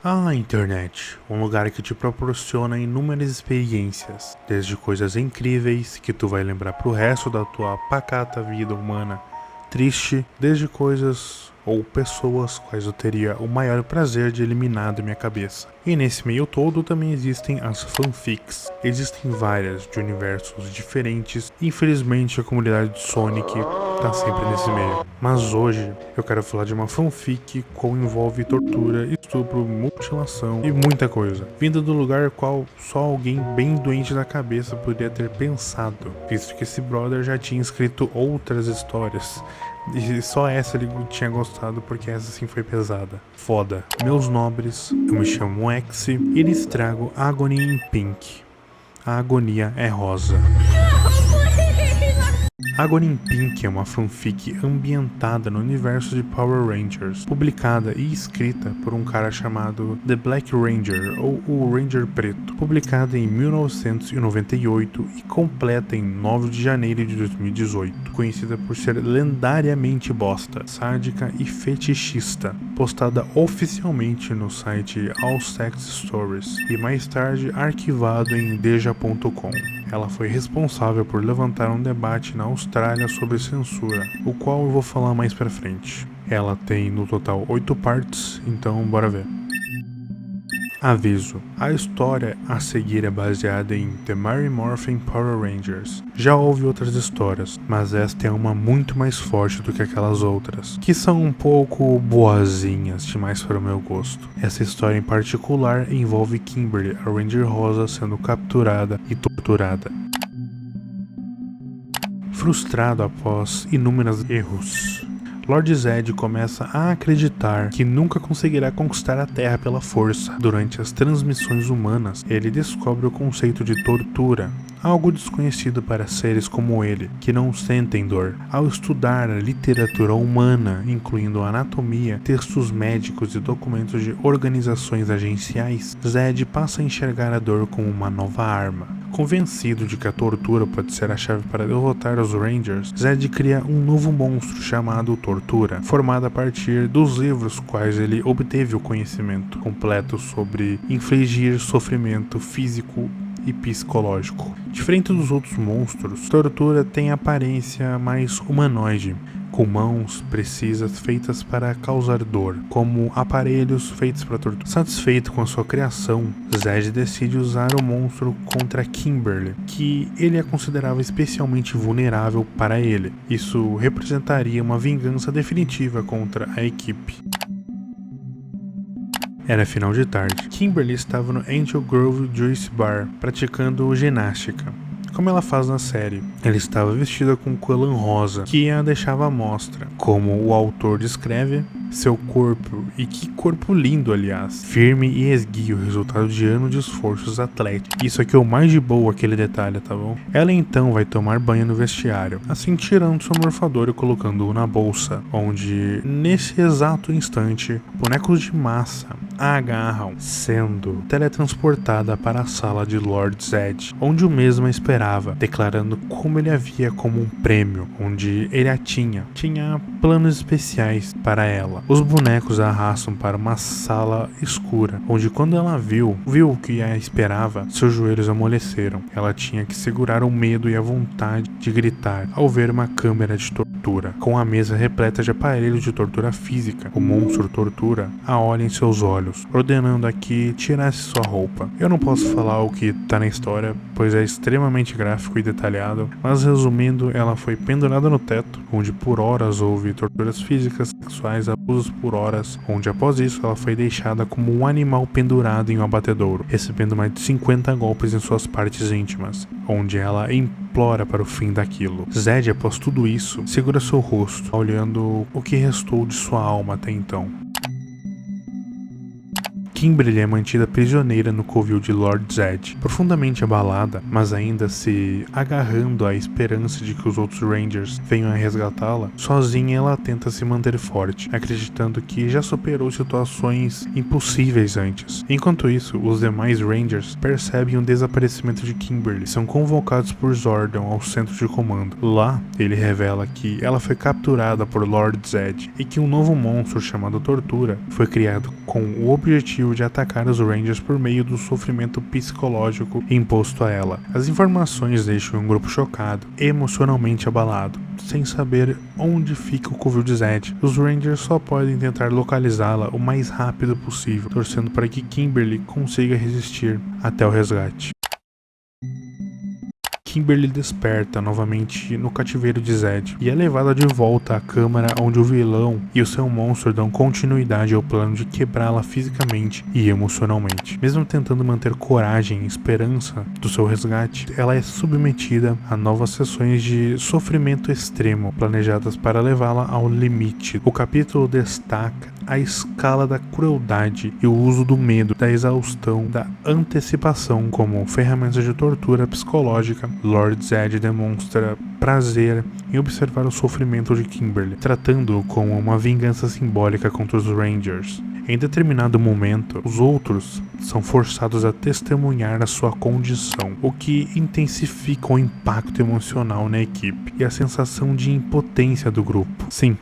A internet, um lugar que te proporciona inúmeras experiências, desde coisas incríveis que tu vai lembrar pro resto da tua pacata vida humana, triste, desde coisas ou pessoas quais eu teria o maior prazer de eliminar da minha cabeça. E nesse meio todo também existem as fanfics. Existem várias de universos diferentes. Infelizmente a comunidade de Sonic tá sempre nesse meio. Mas hoje eu quero falar de uma fanfic qual envolve tortura, estupro, mutilação e muita coisa, vinda do lugar qual só alguém bem doente da cabeça poderia ter pensado, visto que esse brother já tinha escrito outras histórias. E só essa ele tinha gostado porque essa sim foi pesada. Foda. Meus nobres, eu me chamo Exe e lhes trago Agony in Pink. A agonia é rosa. Agony in Pink é uma fanfic ambientada no universo de Power Rangers, publicada e escrita por um cara chamado The Black Ranger, ou o Ranger Preto, publicada em 1998 e completa em 9 de janeiro de 2018, conhecida por ser lendariamente bosta, sádica e fetichista, postada oficialmente no site All Sex Stories e mais tarde arquivado em Deja.com. Ela foi responsável por levantar um debate na Austrália sobre censura, o qual eu vou falar mais pra frente. Ela tem no total 8 partes, então bora ver. Aviso: a história a seguir é baseada em The Mighty Morphin Power Rangers. Já houve outras histórias, mas esta é uma muito mais forte do que aquelas outras, que são um pouco boazinhas demais para o meu gosto. Essa história em particular envolve Kimberly, a Ranger Rosa, sendo capturada e torturada. Frustrado após inúmeros erros, Lord Zed começa a acreditar que nunca conseguirá conquistar a Terra pela força. Durante as transmissões humanas, ele descobre o conceito de tortura, algo desconhecido para seres como ele, que não sentem dor. Ao estudar a literatura humana, incluindo anatomia, textos médicos e documentos de organizações agenciais, Zed passa a enxergar a dor como uma nova arma. Convencido de que a tortura pode ser a chave para derrotar os Rangers, Zed cria um novo monstro chamado Tortura, formado a partir dos livros quais ele obteve o conhecimento completo sobre infligir sofrimento físico e psicológico. Diferente dos outros monstros, Tortura tem aparência mais humanoide, com mãos precisas feitas para causar dor, como aparelhos feitos para tortura. Satisfeito com a sua criação, Zed decide usar o monstro contra Kimberly, que ele a considerava especialmente vulnerável para ele. Isso representaria uma vingança definitiva contra a equipe. Era final de tarde. Kimberly estava no Angel Grove Juice Bar, praticando ginástica, como ela faz na série. Ela estava vestida com um colã rosa, que a deixava à mostra. Como o autor descreve, seu corpo, e que corpo lindo aliás, firme e esguio, resultado de anos de esforços atléticos. Isso aqui é o mais de boa, aquele detalhe, tá bom? Ela então vai tomar banho no vestiário, assim tirando seu morfador e colocando-o na bolsa, onde, nesse exato instante, bonecos de massa a agarram, sendo teletransportada para a sala de Lord Zed, onde o mesmo a esperava, declarando como ele havia como um prêmio, onde ele a tinha planos especiais para ela. Os bonecos a arrastam para uma sala escura, onde quando ela viu o que a esperava, seus joelhos amoleceram. Ela tinha que segurar o medo e a vontade de gritar ao ver uma câmera de tortura, com a mesa repleta de aparelhos de tortura física. O monstro Tortura a olha em seus olhos, ordenando a que tirasse sua roupa. Eu não posso falar o que tá na história, pois é extremamente gráfico e detalhado, mas resumindo, ela foi pendurada no teto, onde por horas houve torturas físicas, sexuais, abusos por horas, onde após isso ela foi deixada como um animal pendurado em um abatedouro, recebendo mais de 50 golpes em suas partes íntimas, onde ela implora para o fim daquilo. Zed, após tudo isso, segura seu rosto, olhando o que restou de sua alma até então. Kimberly é mantida prisioneira no covil de Lord Zed, profundamente abalada, mas ainda se agarrando à esperança de que os outros Rangers venham a resgatá-la. Sozinha ela tenta se manter forte, acreditando que já superou situações impossíveis antes. Enquanto isso, os demais Rangers percebem o desaparecimento de Kimberly e são convocados por Zordon ao centro de comando. Lá, ele revela que ela foi capturada por Lord Zed e que um novo monstro chamado Tortura foi criado com o objetivo decidiu de atacar os Rangers por meio do sofrimento psicológico imposto a ela. As informações deixam um grupo chocado, emocionalmente abalado, sem saber onde fica o covil de Zed. Os Rangers só podem tentar localizá-la o mais rápido possível, torcendo para que Kimberly consiga resistir até o resgate. Kimberly desperta novamente no cativeiro de Zed e é levada de volta à câmara onde o vilão e o seu monstro dão continuidade ao plano de quebrá-la fisicamente e emocionalmente. Mesmo tentando manter coragem e esperança do seu resgate, ela é submetida a novas sessões de sofrimento extremo planejadas para levá-la ao limite. O capítulo destaca a escala da crueldade e o uso do medo, da exaustão, da antecipação como ferramentas de tortura psicológica. Lord Zed demonstra prazer em observar o sofrimento de Kimberly, tratando-o como uma vingança simbólica contra os Rangers. Em determinado momento, os outros são forçados a testemunhar a sua condição, o que intensifica o impacto emocional na equipe e a sensação de impotência do grupo. Sim,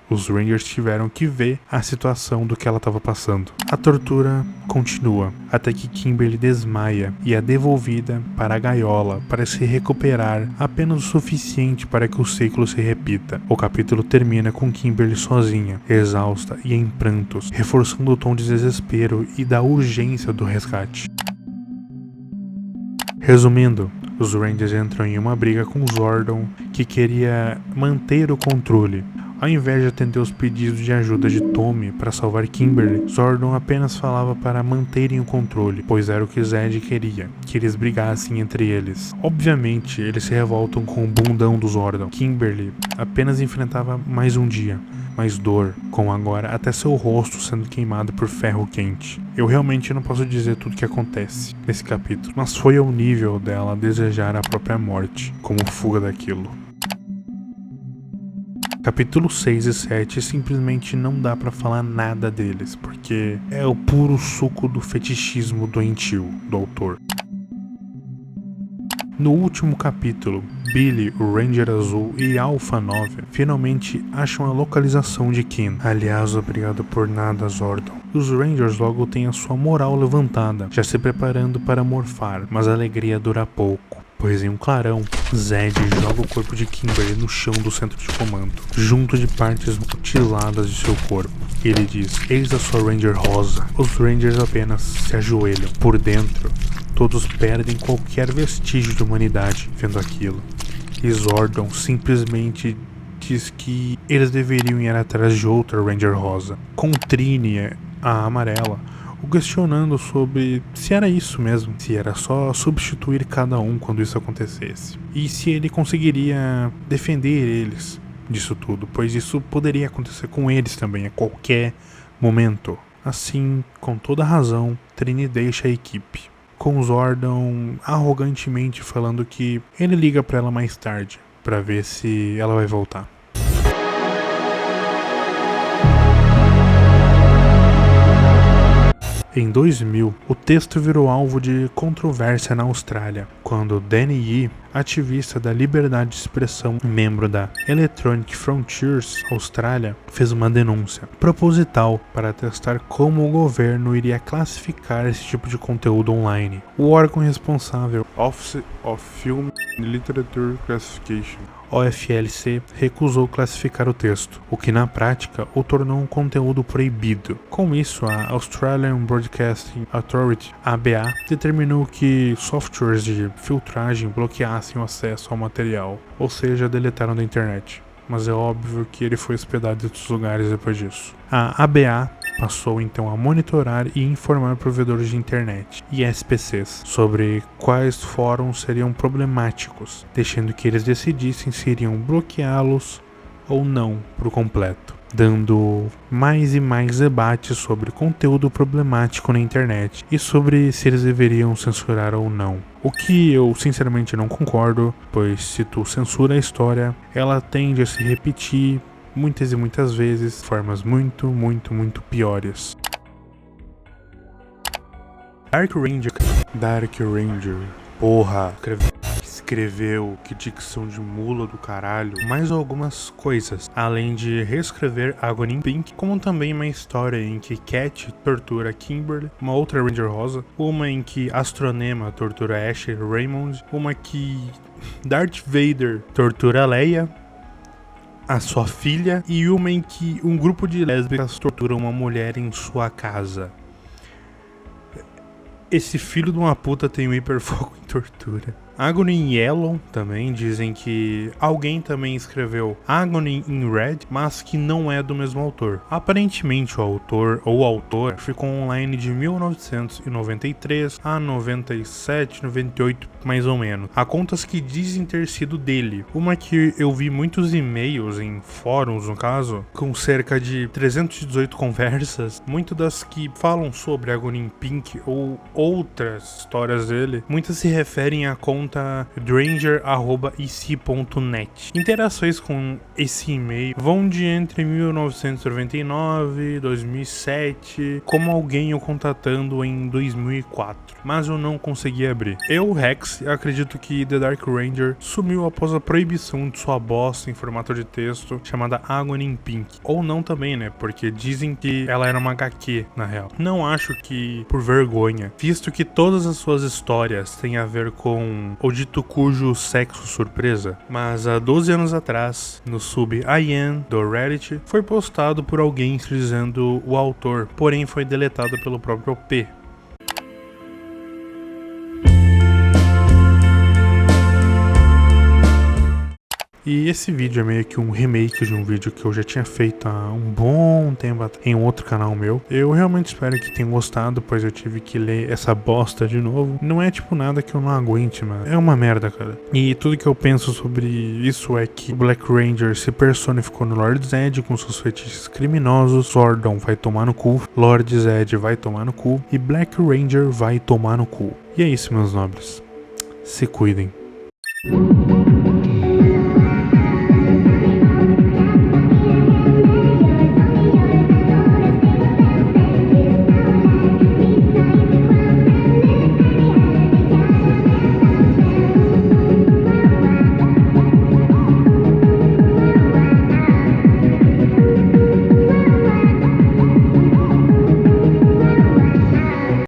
os Rangers tiveram que ver a situação do que ela estava passando. A tortura continua, até que Kimberly desmaia e é devolvida para a gaiola para se recuperar apenas o suficiente para que o ciclo se repita. O capítulo termina com Kimberly sozinha, exausta e em prantos, reforçando o tom de desespero e da urgência do resgate. Resumindo, os Rangers entram em uma briga com Zordon, que queria manter o controle. Ao invés de atender os pedidos de ajuda de Tommy para salvar Kimberly, Zordon apenas falava para manterem o controle, pois era o que Zed queria, que eles brigassem entre eles. Obviamente, eles se revoltam com o bundão do Zordon. Kimberly apenas enfrentava mais um dia, mais dor, com agora até seu rosto sendo queimado por ferro quente. Eu realmente não posso dizer tudo o que acontece nesse capítulo, mas foi ao nível dela desejar a própria morte, como fuga daquilo. Capítulo 6 e 7 simplesmente não dá pra falar nada deles, porque é o puro suco do fetichismo doentio do autor. No último capítulo, Billy, o Ranger Azul e Alpha 9 finalmente acham a localização de Kin. Aliás, obrigado por nada, Zordon. Os Rangers logo têm a sua moral levantada, já se preparando para morfar, mas a alegria dura pouco. Pois em um clarão, Zed joga o corpo de Kimberly no chão do centro de comando, junto de partes mutiladas de seu corpo. Ele diz: "Eis a sua Ranger rosa." Os Rangers apenas se ajoelham. Por dentro, todos perdem qualquer vestígio de humanidade vendo aquilo. E Zordon simplesmente diz que eles deveriam ir atrás de outra Ranger rosa. Com Trini, a amarela, o questionando sobre se era isso mesmo, se era só substituir cada um quando isso acontecesse, e se ele conseguiria defender eles disso tudo, pois isso poderia acontecer com eles também a qualquer momento. Assim, com toda razão, Trini deixa a equipe, com Zordon arrogantemente falando que ele liga pra ela mais tarde, pra ver se ela vai voltar. Em 2000, o texto virou alvo de controvérsia na Austrália, quando Danny Yee, ativista da liberdade de expressão e membro da Electronic Frontiers Austrália, fez uma denúncia proposital para testar como o governo iria classificar esse tipo de conteúdo online. O órgão responsável, Office of Film and Literature Classification, OFLC, recusou classificar o texto, o que na prática o tornou um conteúdo proibido. Com isso, a Australian Broadcasting Authority, ABA, determinou que softwares de filtragem bloqueassem o acesso ao material, ou seja, deletaram da internet. Mas é óbvio que ele foi hospedado em outros lugares depois disso. A ABA passou então a monitorar e informar provedores de internet e SPCs sobre quais fóruns seriam problemáticos, deixando que eles decidissem se iriam bloqueá-los ou não por completo, dando mais e mais debates sobre conteúdo problemático na internet e sobre se eles deveriam censurar ou não. O que eu sinceramente não concordo, pois se tu censura a história, ela tende a se repetir muitas e muitas vezes, de formas muito piores. Dark Ranger, porra, escreveu, que dicção de mula do caralho, mais algumas coisas, além de reescrever Agony in Pink, como também uma história em que Cat tortura Kimberly, uma outra Ranger rosa, uma em que Astronema tortura Ashley Raymond, uma que Darth Vader tortura Leia, a sua filha, e uma em que um grupo de lésbicas tortura uma mulher em sua casa. Esse filho de uma puta tem um hiperfoco em tortura. Agony in Yellow também, dizem que alguém também escreveu Agony in Red, mas que não é do mesmo autor. Aparentemente o autor ou autora ficou online de 1993 a 97, 98 mais ou menos. Há contas que dizem ter sido dele. Uma que eu vi muitos e-mails em fóruns, no caso, com cerca de 318 conversas, muitas das que falam sobre Agony in Pink ou outras histórias dele, muitas se referem à conta dranger@ic.net. Interações com esse e-mail vão de entre 1999 e 2007, como alguém o contatando em 2004, mas eu não consegui abrir. Eu, Rex, acredito que The Dark Ranger sumiu após a proibição de sua bosta em formato de texto chamada Agony in Pink, ou não também, né, porque dizem que ela era uma HQ, na real. Não acho que por vergonha, visto que todas as suas histórias têm a ver com o dito cujo sexo surpresa, mas há 12 anos atrás, no sub IN do Reddit, foi postado por alguém dizendo o autor, porém foi deletado pelo próprio P. E esse vídeo é meio que um remake de um vídeo que eu já tinha feito há um bom tempo em um outro canal meu. Eu realmente espero que tenham gostado, pois eu tive que ler essa bosta de novo. Não é tipo nada que eu não aguente, mano. É uma merda, cara. E tudo que eu penso sobre isso é que o Black Ranger se personificou no Lord Zed com seus fetiches criminosos. Zordon vai tomar no cu, Lord Zed vai tomar no cu e Black Ranger vai tomar no cu. E é isso, meus nobres. Se cuidem.